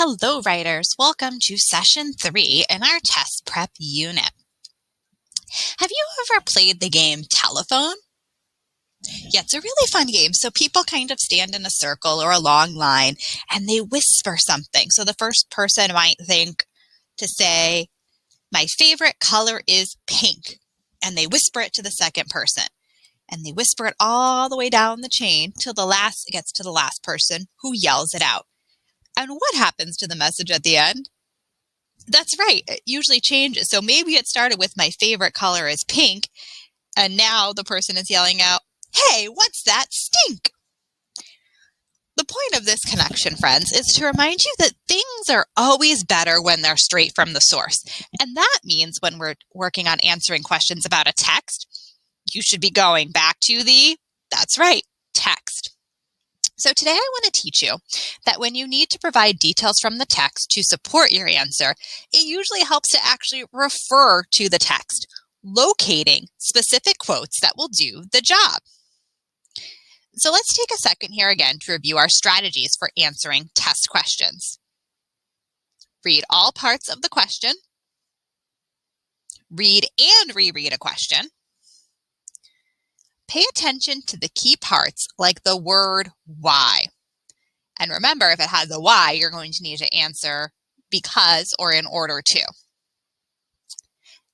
Hello, writers. Welcome to session 3 in our test prep unit. Have you ever played the game Telephone? Yeah, it's a really fun game. So people kind of stand in a circle or a long line and they whisper something. So the first person might think to say, my favorite color is pink. And they whisper it to the second person. And they whisper it all the way down the chain till it gets to the last person who yells it out. And what happens to the message at the end? That's right. It usually changes. So maybe it started with my favorite color is pink, and now the person is yelling out, hey, what's that stink? The point of this connection, friends, is to remind you that things are always better when they're straight from the source. And that means when we're working on answering questions about a text, you should be going back to that's right, text. So today I want to teach you that when you need to provide details from the text to support your answer, it usually helps to actually refer to the text, locating specific quotes that will do the job. So let's take a second here again to review our strategies for answering test questions. Read all parts of the question. Read and reread a question. Pay attention to the key parts like the word why. And remember, if it has a why, you're going to need to answer because or in order to.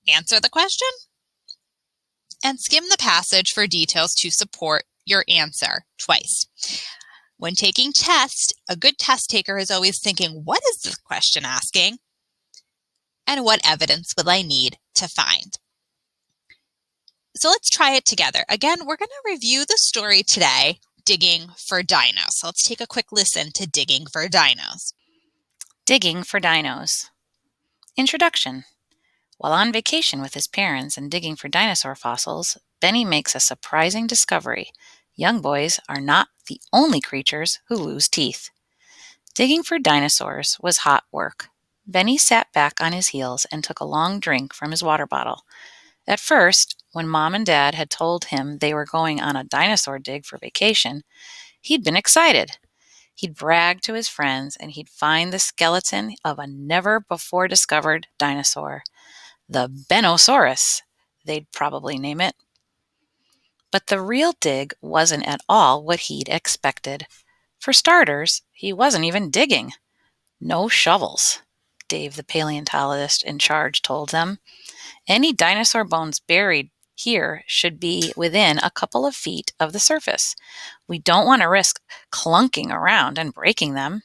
Answer the question and skim the passage for details to support your answer twice. When taking tests, a good test taker is always thinking, what is this question asking? And what evidence will I need to find? So let's try it together. Again, we're going to review the story today, Digging for Dinos. So let's take a quick listen to Digging for Dinos. Digging for Dinos. Introduction. While on vacation with his parents and digging for dinosaur fossils, Benny makes a surprising discovery. Young boys are not the only creatures who lose teeth. Digging for dinosaurs was hot work. Benny sat back on his heels and took a long drink from his water bottle. At first, when Mom and Dad had told him they were going on a dinosaur dig for vacation, he'd been excited. He'd brag to his friends and he'd find the skeleton of a never-before-discovered dinosaur. The Benosaurus, they'd probably name it. But the real dig wasn't at all what he'd expected. For starters, he wasn't even digging. No shovels, Dave the paleontologist in charge told them. Any dinosaur bones buried here should be within a couple of feet of the surface. We don't want to risk clunking around and breaking them.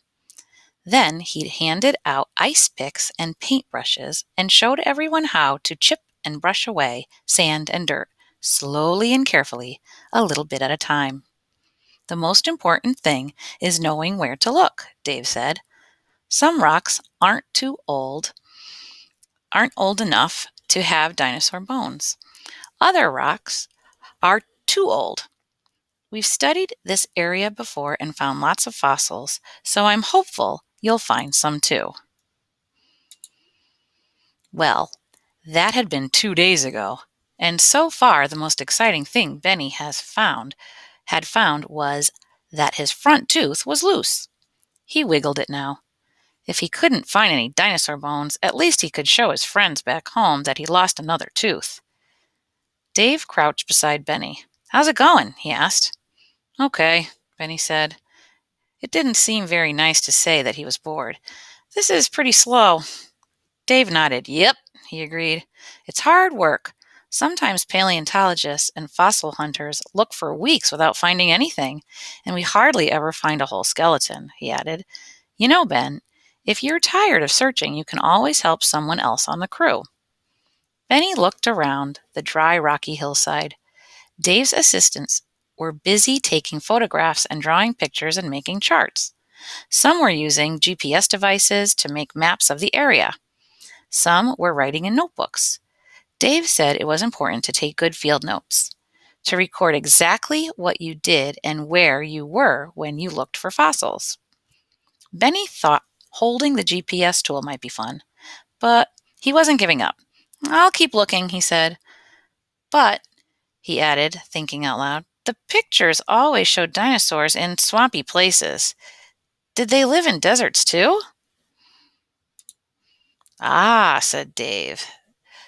Then he'd handed out ice picks and paintbrushes and showed everyone how to chip and brush away sand and dirt, slowly and carefully, a little bit at a time. The most important thing is knowing where to look, Dave said. Some rocks aren't old enough to have dinosaur bones. Other rocks are too old. We've studied this area before and found lots of fossils, so I'm hopeful you'll find some too. Well, that had been 2 days ago, and so far the most exciting thing Benny had found was that his front tooth was loose. He wiggled it now. If he couldn't find any dinosaur bones, at least he could show his friends back home that he lost another tooth. Dave crouched beside Benny. "How's it going?" he asked. "Okay," Benny said. It didn't seem very nice to say that he was bored. "This is pretty slow." Dave nodded. "Yep," he agreed. "It's hard work. Sometimes paleontologists and fossil hunters look for weeks without finding anything, and we hardly ever find a whole skeleton," he added. "You know, Ben, if you're tired of searching, you can always help someone else on the crew." Benny looked around the dry, rocky hillside. Dave's assistants were busy taking photographs and drawing pictures and making charts. Some were using GPS devices to make maps of the area. Some were writing in notebooks. Dave said it was important to take good field notes, to record exactly what you did and where you were when you looked for fossils. Benny thought holding the GPS tool might be fun, but he wasn't giving up. "I'll keep looking," he said. "But," he added, thinking out loud, "the pictures always showed dinosaurs in swampy places. Did they live in deserts too?" Ah, said Dave.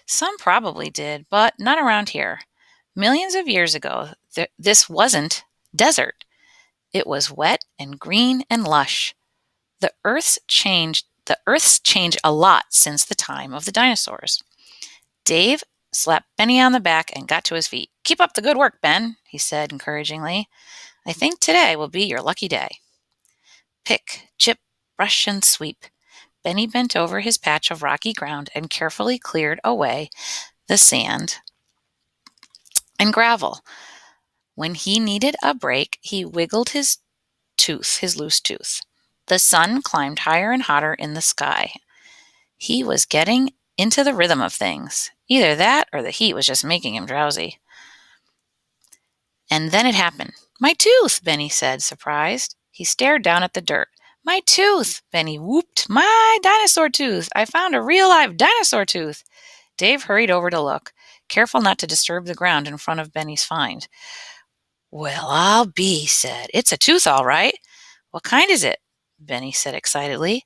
Some probably did, but not around here. Millions of years ago, this wasn't desert. It was wet and green and lush. The Earth's changed a lot since the time of the dinosaurs. Dave slapped Benny on the back and got to his feet. Keep up the good work, Ben, he said encouragingly. I think today will be your lucky day. Pick, chip, brush, and sweep. Benny bent over his patch of rocky ground and carefully cleared away the sand and gravel. When he needed a break, he wiggled his loose tooth. The sun climbed higher and hotter in the sky. He was getting into the rhythm of things. Either that or the heat was just making him drowsy. And then it happened. My tooth, Benny said, surprised. He stared down at the dirt. My tooth, Benny whooped. My dinosaur tooth. I found a real live dinosaur tooth. Dave hurried over to look, careful not to disturb the ground in front of Benny's find. Well, I'll be, he said. It's a tooth, all right. What kind is it? Benny said excitedly.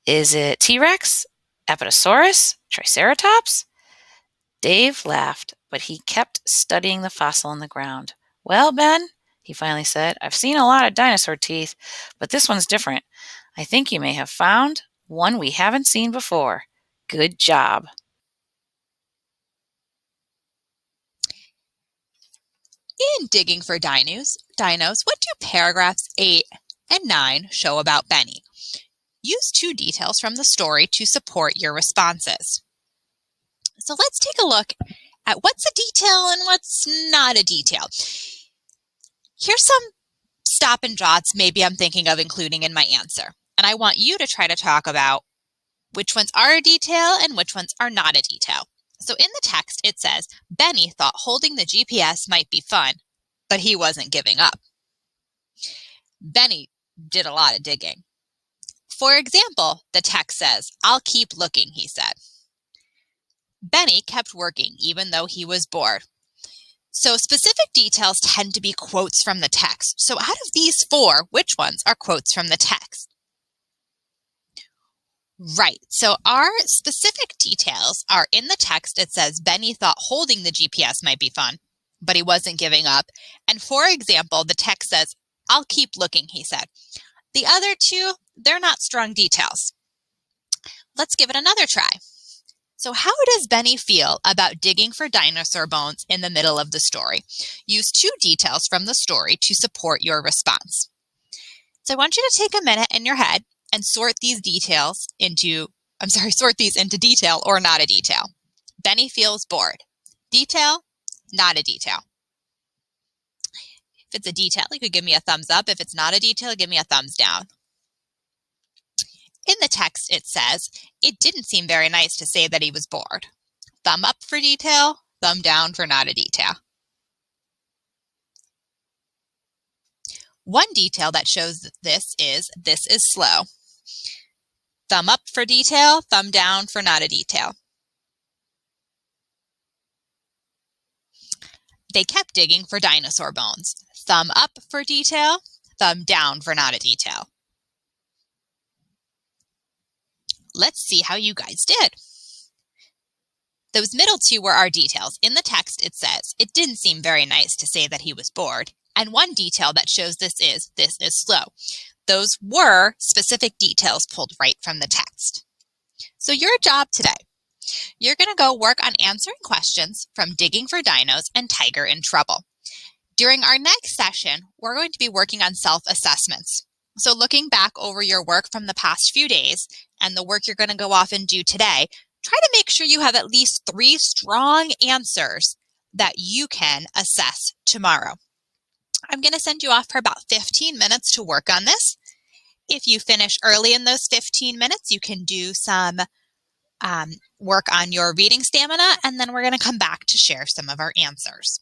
Is it T-Rex? Apatosaurus? Triceratops? Dave laughed, but he kept studying the fossil in the ground. Well, Ben, he finally said, I've seen a lot of dinosaur teeth, but this one's different. I think you may have found one we haven't seen before. Good job. In Digging for Dinos, what do paragraphs 8 and 9 show about Benny? Use 2 details from the story to support your responses. So let's take a look at what's a detail and what's not a detail. Here's some stop and dots maybe I'm thinking of including in my answer. And I want you to try to talk about which ones are a detail and which ones are not a detail. So in the text, it says, Benny thought holding the GPS might be fun, but he wasn't giving up. Benny did a lot of digging. For example, the text says, I'll keep looking, he said. Benny kept working even though he was bored. So specific details tend to be quotes from the text. So out of these 4, which ones are quotes from the text? Right. So our specific details are in the text. It says Benny thought holding the GPS might be fun, but he wasn't giving up. And for example, the text says, I'll keep looking, he said. The other 2, they're not strong details. Let's give it another try. So how does Benny feel about digging for dinosaur bones in the middle of the story? Use 2 details from the story to support your response. So I want you to take a minute in your head and sort these into detail or not a detail. Benny feels bored. Detail, not a detail. If it's a detail, you could give me a thumbs up. If it's not a detail, give me a thumbs down. In the text, it says, it didn't seem very nice to say that he was bored. Thumb up for detail, thumb down for not a detail. One detail that shows this is slow. Thumb up for detail, thumb down for not a detail. They kept digging for dinosaur bones. Thumb up for detail, thumb down for not a detail. Let's see how you guys did. Those middle 2 were our details. In the text, it says, it didn't seem very nice to say that he was bored. And one detail that shows this is slow. Those were specific details pulled right from the text. So your job today, you're going to go work on answering questions from Digging for Dinos and Tiger in Trouble. During our next session, we're going to be working on self-assessments. So looking back over your work from the past few days and the work you're going to go off and do today, try to make sure you have at least 3 strong answers that you can assess tomorrow. I'm going to send you off for about 15 minutes to work on this. If you finish early in those 15 minutes, you can do some work on your reading stamina, and then we're going to come back to share some of our answers.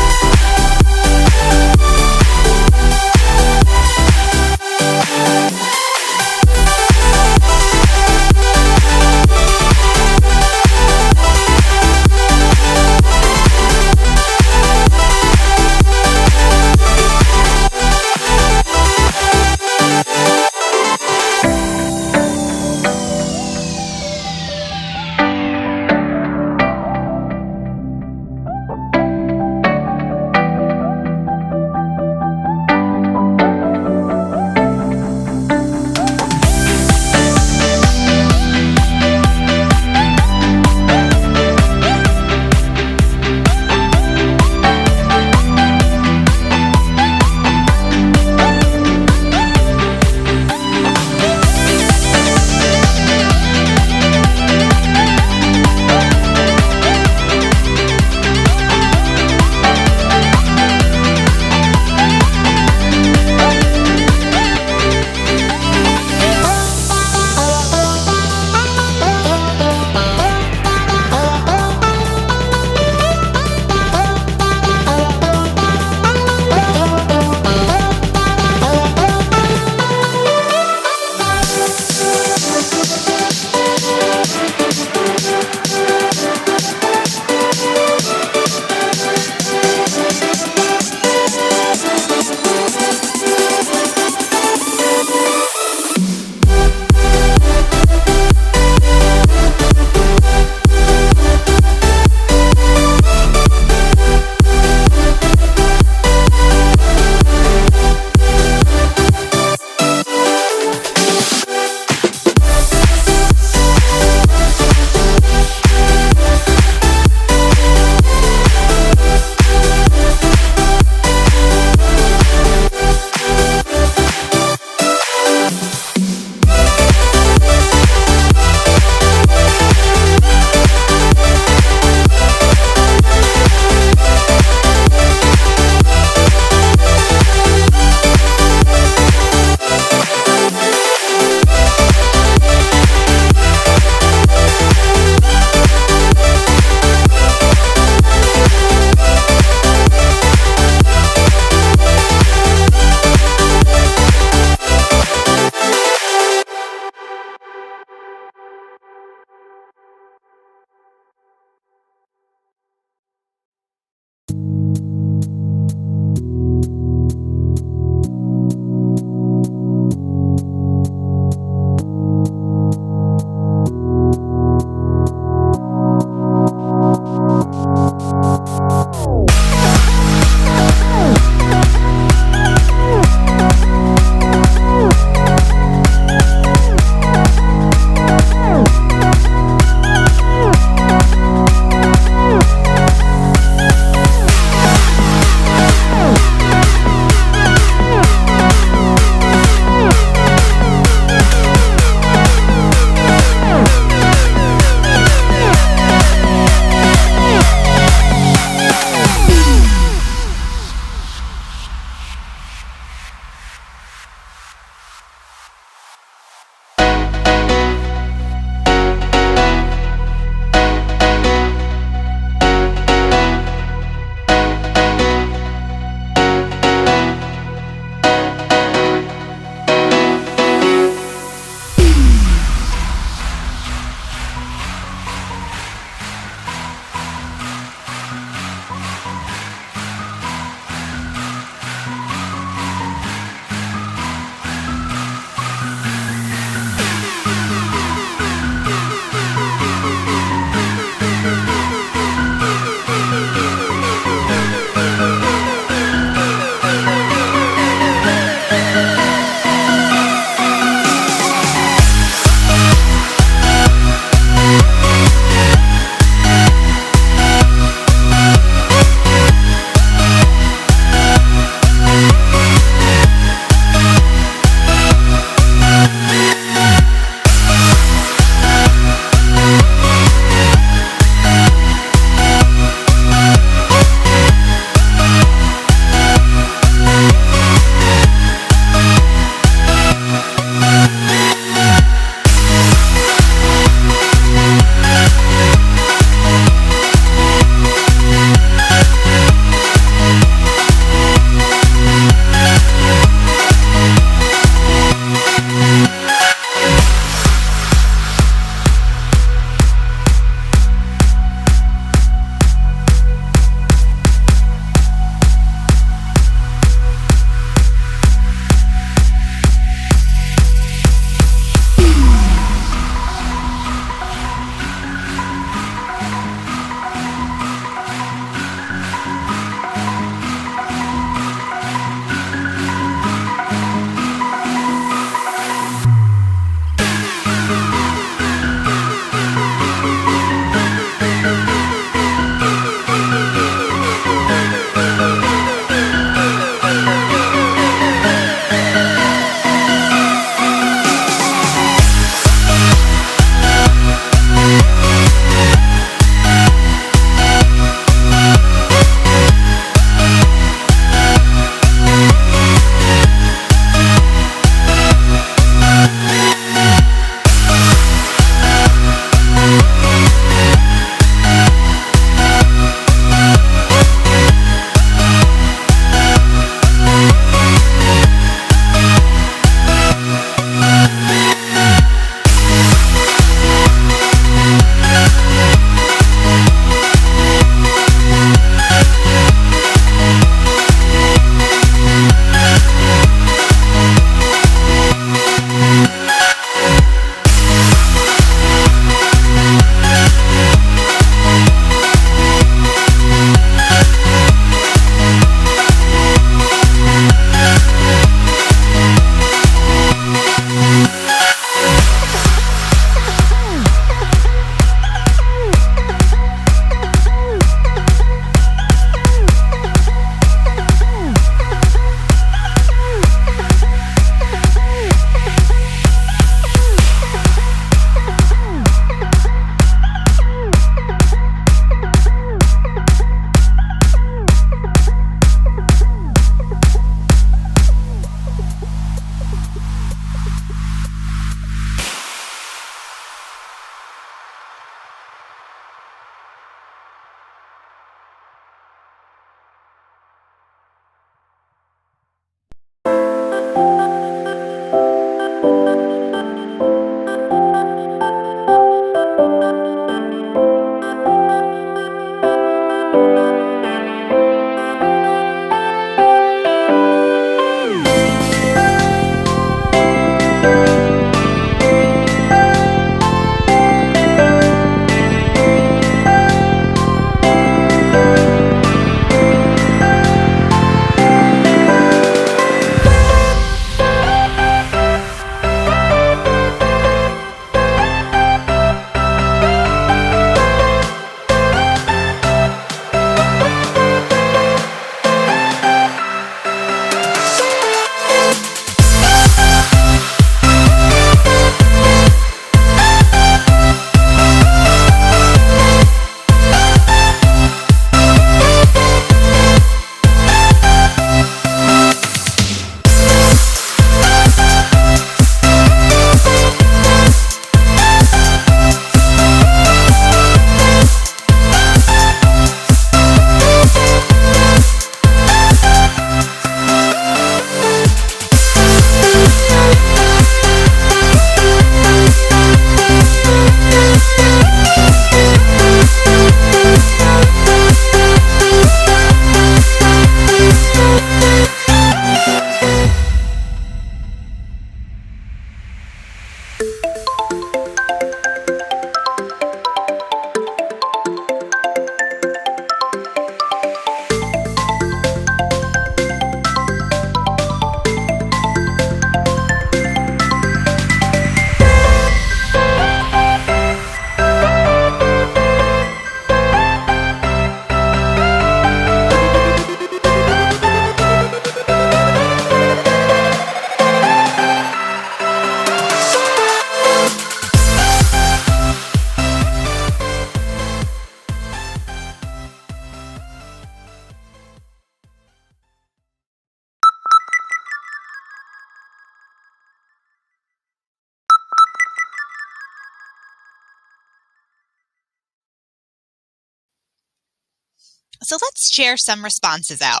So let's share some responses out.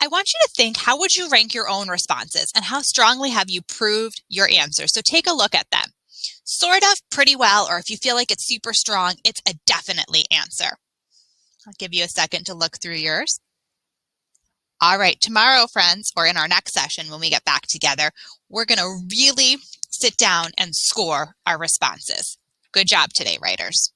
I want you to think, how would you rank your own responses and how strongly have you proved your answers? So take a look at them. Sort of, pretty well, or if you feel like it's super strong, it's a definitely answer. I'll give you a second to look through yours. All right, tomorrow, friends, or in our next session when we get back together, we're going to really sit down and score our responses. Good job today, writers.